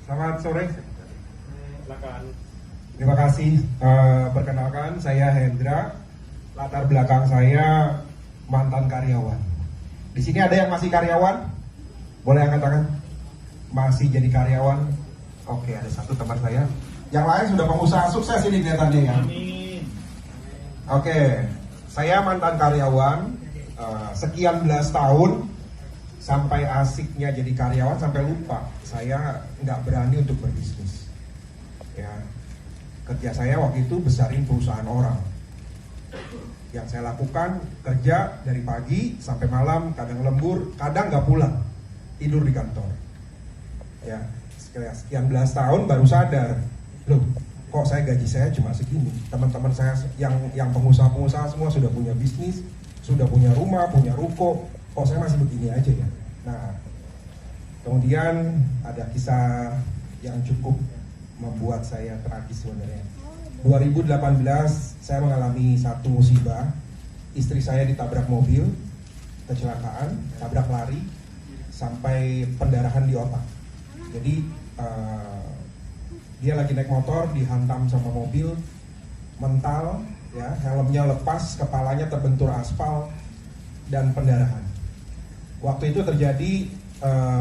Selamat sore. Silakan. Terima kasih. Perkenalkan, saya Hendra. Latar belakang saya mantan karyawan. Di sini ada yang masih karyawan? Boleh angkat tangan? Masih jadi karyawan? Oke, ada satu teman saya. Yang lain sudah pengusaha sukses ini kelihatannya ya. Amin. Oke, saya mantan karyawan. Sekian belas tahun. Sampai asiknya jadi karyawan, sampai lupa saya nggak berani untuk berbisnis. Ya, kerja saya waktu itu besarin perusahaan orang. Yang saya lakukan kerja dari pagi sampai malam, kadang lembur, kadang nggak pulang, tidur di kantor. Ya, sekian belas tahun baru sadar, loh, kok saya gaji saya cuma segini. Teman-teman saya yang pengusaha-pengusaha semua sudah punya bisnis, sudah punya rumah, punya ruko. Kok saya masih begini aja ya? Nah, kemudian ada kisah yang cukup membuat saya tragis sebenarnya. 2018 saya mengalami satu musibah. Istri saya ditabrak mobil, kecelakaan, tabrak lari, sampai pendarahan di otak. Jadi dia lagi naik motor, dihantam sama mobil, mental, ya, helmnya lepas, kepalanya terbentur aspal, dan pendarahan. Waktu itu terjadi,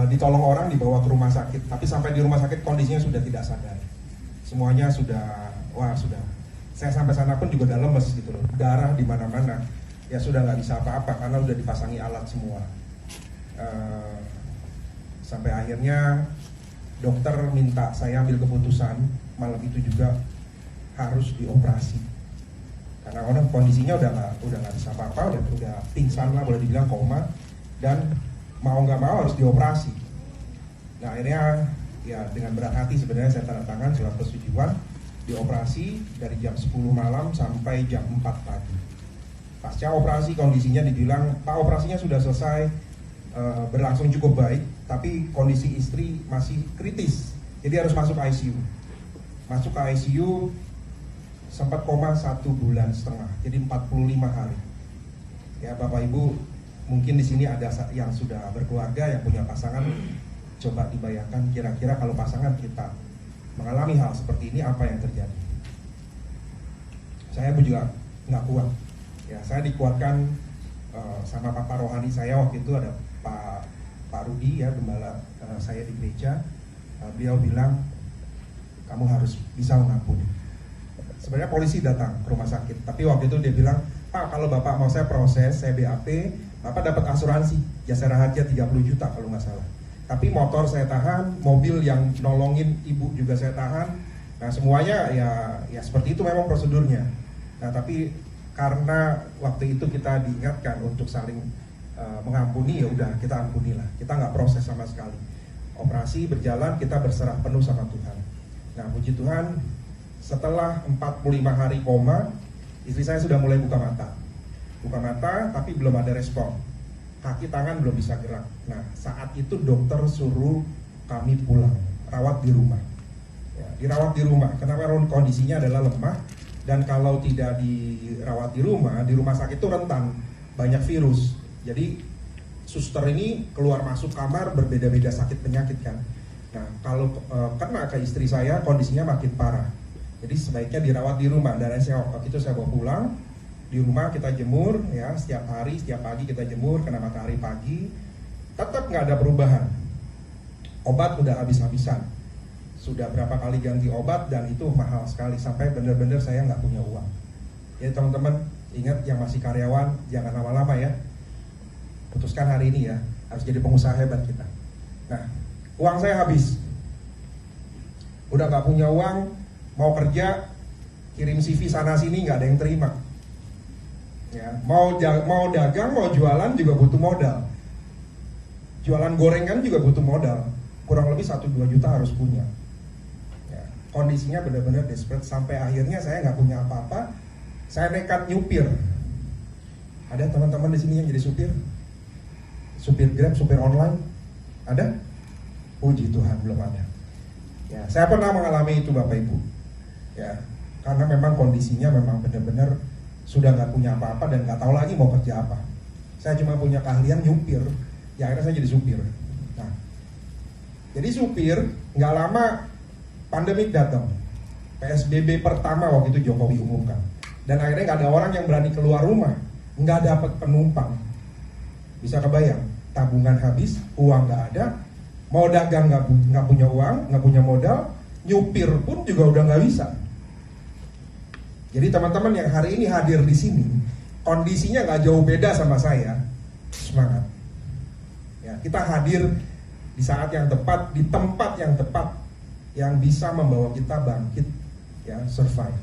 ditolong orang, dibawa ke rumah sakit. Tapi sampai di rumah sakit kondisinya sudah tidak sadar. Semuanya sudah. Saya sampai sana pun juga udah lemes gitu loh. Darah di mana-mana. Ya sudah nggak bisa apa-apa karena udah dipasangi alat semua. Sampai akhirnya dokter minta saya ambil keputusan malam itu juga harus dioperasi. Karena orang kondisinya udah nggak bisa apa-apa, udah pingsan lah, boleh dibilang koma. Dan mau nggak mau harus dioperasi. Nah akhirnya ya dengan berat hati sebenarnya saya tanda tangan surat persetujuan dioperasi dari jam 10 malam sampai jam 4 pagi. Pasca operasi kondisinya dibilang Pak operasinya sudah selesai, berlangsung cukup baik, tapi kondisi istri masih kritis, jadi harus masuk ICU. Masuk ke ICU sempat koma 1,5 bulan, jadi 45 hari. Ya Bapak Ibu, mungkin di sini ada yang sudah berkeluarga, yang punya pasangan. Coba dibayangkan kira-kira kalau pasangan kita mengalami hal seperti ini, apa yang terjadi? Saya pun juga nggak kuat. Ya, saya dikuatkan sama Papa rohani saya waktu itu, ada Pak Rudi ya, gembala saya di gereja. Beliau bilang kamu harus bisa mengampuni. Sebenarnya polisi datang ke rumah sakit, tapi waktu itu dia bilang, Pak kalau Bapak mau saya proses, saya BAP, Bapak dapat asuransi jasa harja 30 juta kalau nggak salah. Tapi motor saya tahan, mobil yang nolongin ibu juga saya tahan. Nah semuanya ya seperti itu memang prosedurnya. Nah tapi karena waktu itu kita diingatkan untuk saling mengampuni, ya udah kita ampunilah. Kita nggak proses sama sekali. Operasi berjalan, kita berserah penuh sama Tuhan. Nah puji Tuhan, setelah 45 hari koma, istri saya sudah mulai buka mata. Buka mata tapi belum ada respon. Kaki tangan belum bisa gerak. Nah saat itu dokter suruh kami pulang, rawat di rumah. Ya, dirawat di rumah. Kenapa? Kondisinya adalah lemah. Dan kalau tidak dirawat di rumah sakit itu rentan, banyak virus. Jadi suster ini keluar masuk kamar berbeda-beda sakit penyakit kan. Nah kalau kena ke istri saya kondisinya makin parah. Jadi sebaiknya dirawat di rumah. Dan waktu itu saya bawa pulang. Di rumah kita jemur ya, setiap hari, setiap pagi kita jemur kena matahari pagi. Tetap nggak ada perubahan. Obat udah habis-habisan. Sudah berapa kali ganti obat dan itu mahal sekali, sampai benar-benar saya nggak punya uang. Jadi teman-teman ingat yang masih karyawan jangan lama-lama ya. Putuskan hari ini ya, harus jadi pengusaha hebat kita. Nah, uang saya habis. Udah nggak punya uang, mau kerja, kirim CV sana sini nggak ada yang terima. Ya, mau dagang, mau jualan juga butuh modal. Jualan gorengan juga butuh modal. Kurang lebih 1-2 juta harus punya. Ya, kondisinya benar-benar desperate sampai akhirnya saya nggak punya apa-apa. Saya nekat nyupir. Ada teman-teman di sini yang jadi supir? Supir Grab, supir online? Ada? Puji Tuhan belum ada. Ya, saya pernah mengalami itu Bapak Ibu. Ya, karena memang kondisinya memang benar-benar sudah nggak punya apa-apa dan nggak tahu lagi mau kerja apa. Saya cuma punya keahlian nyupir, ya akhirnya saya jadi supir. Nah, Jadi supir, nggak lama pandemik datang. PSBB pertama waktu itu Jokowi umumkan. Dan akhirnya nggak ada orang yang berani keluar rumah, nggak dapat penumpang. Bisa kebayang, tabungan habis, uang nggak ada, mau dagang nggak punya uang, nggak punya modal, nyupir pun juga udah nggak bisa. Jadi teman-teman yang hari ini hadir di sini, kondisinya nggak jauh beda sama saya. Semangat. Ya, kita hadir di saat yang tepat, di tempat yang tepat, yang bisa membawa kita bangkit, ya, survive.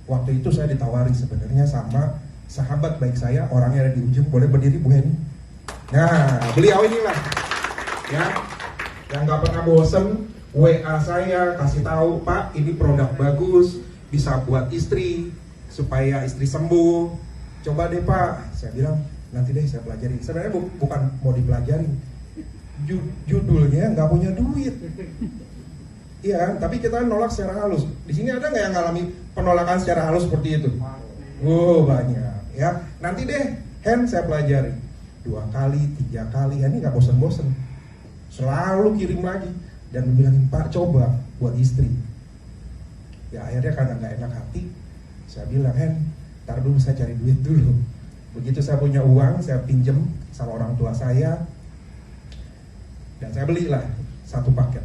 Waktu itu saya ditawari sebenarnya sama sahabat baik saya, orangnya ada di ujung, boleh berdiri Bu Heni? Nah, beliau inilah, ya, yang nggak pernah bosen, WA saya kasih tahu, Pak, ini produk bagus, bisa buat istri, supaya istri sembuh. Coba deh Pak, saya bilang nanti deh saya pelajari. Sebenarnya bukan mau dipelajari, judulnya nggak punya duit. Iya, tapi kita nolak secara halus. Di sini ada nggak yang ngalami penolakan secara halus seperti itu? Oh banyak, ya. Nanti deh, saya pelajari 2 kali, 3 kali. Ini nggak bosen-bosen. Selalu kirim lagi dan bilangin, Pak coba buat istri. Ya akhirnya karena nggak enak hati, saya bilang, ntar dulu saya cari duit dulu. Begitu saya punya uang, saya pinjem sama orang tua saya, dan saya belilah 1 paket.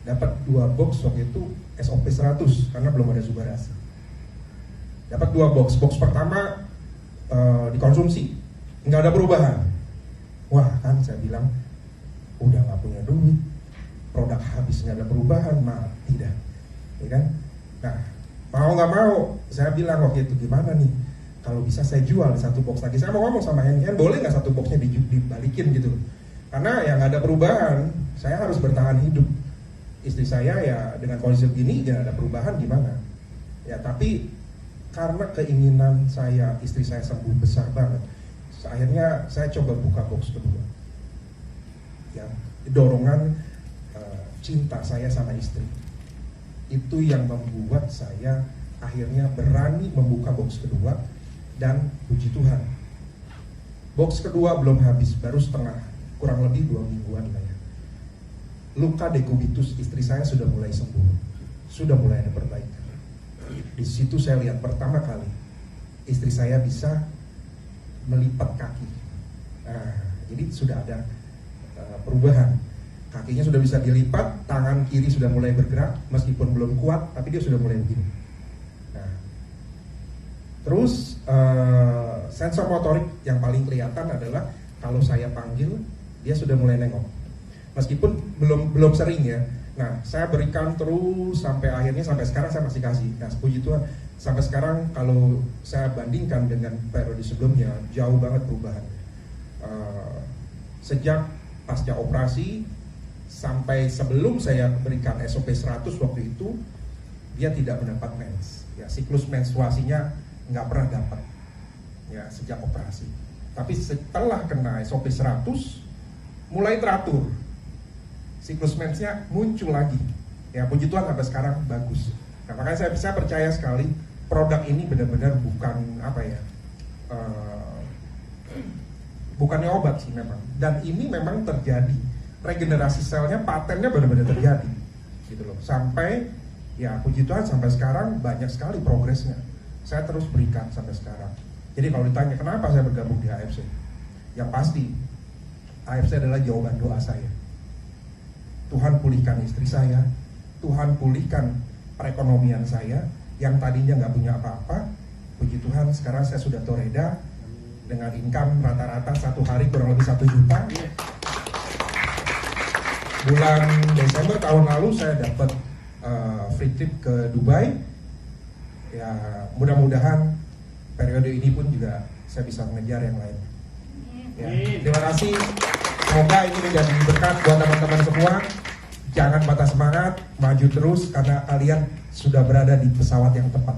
Dapat 2 box waktu itu SOP 100 karena belum ada Zubarasi. Dapat 2 box. Box pertama dikonsumsi, nggak ada perubahan. Wah kan saya bilang udah nggak punya duit, produk habis nggak ada perubahan, mati dah, ya kan? Nah mau nggak mau saya bilang waktu itu gimana nih? Kalau bisa saya jual 1 box lagi. Saya mau ngomong sama Hen, boleh nggak 1 boxnya dibalikin gitu? Karena ya nggak ada perubahan, saya harus bertahan hidup. Istri saya ya dengan kondisi begini jangan ada perubahan gimana? Ya tapi karena keinginan saya istri saya sembuh besar banget, akhirnya saya coba buka box kedua. Ya dorongan cinta saya sama istri itu yang membuat saya akhirnya berani membuka box kedua, dan puji Tuhan box kedua belum habis, baru setengah, kurang lebih 2 mingguan lah ya. Luka dekubitus istri saya sudah mulai sembuh, sudah mulai ada perbaikan. Di situ saya lihat pertama kali istri saya bisa melipat kaki. Nah, jadi sudah ada perubahan. Kakinya sudah bisa dilipat, tangan kiri sudah mulai bergerak, meskipun belum kuat, tapi dia sudah mulai begini. Nah, terus sensor motorik yang paling kelihatan adalah kalau saya panggil, dia sudah mulai nengok. Meskipun belum sering ya. Nah, saya berikan terus sampai akhirnya sampai sekarang saya masih kasih. Nah, puji Tuhan sampai sekarang kalau saya bandingkan dengan periode sebelumnya jauh banget perubahan. Sejak pasca operasi sampai sebelum saya berikan SOP 100 waktu itu, dia tidak mendapat mens. Ya, siklus menstruasinya nggak pernah dapat. Ya, sejak operasi. Tapi setelah kena SOP 100 mulai teratur. Siklus mensnya muncul lagi. Ya puji Tuhan sampai sekarang bagus. Nah makanya saya percaya sekali produk ini benar-benar bukan apa ya, bukannya obat sih memang. Dan ini memang terjadi regenerasi selnya, patennya benar-benar terjadi, gitu loh. Sampai ya puji Tuhan sampai sekarang banyak sekali progresnya. Saya terus berikan sampai sekarang. Jadi kalau ditanya kenapa saya bergabung di AFC, yang pasti AFC adalah jawaban doa saya. Tuhan pulihkan istri saya, Tuhan pulihkan perekonomian saya yang tadinya nggak punya apa-apa. Puji Tuhan sekarang saya sudah toreda dengan income rata-rata 1 hari kurang lebih 1 juta. Bulan Desember tahun lalu saya dapat free trip ke Dubai. Ya mudah-mudahan periode ini pun juga saya bisa mengejar yang lain. Ya, terima kasih. Semoga ini menjadi berkat buat teman-teman semua. Jangan patah semangat, maju terus karena kalian sudah berada di pesawat yang tepat.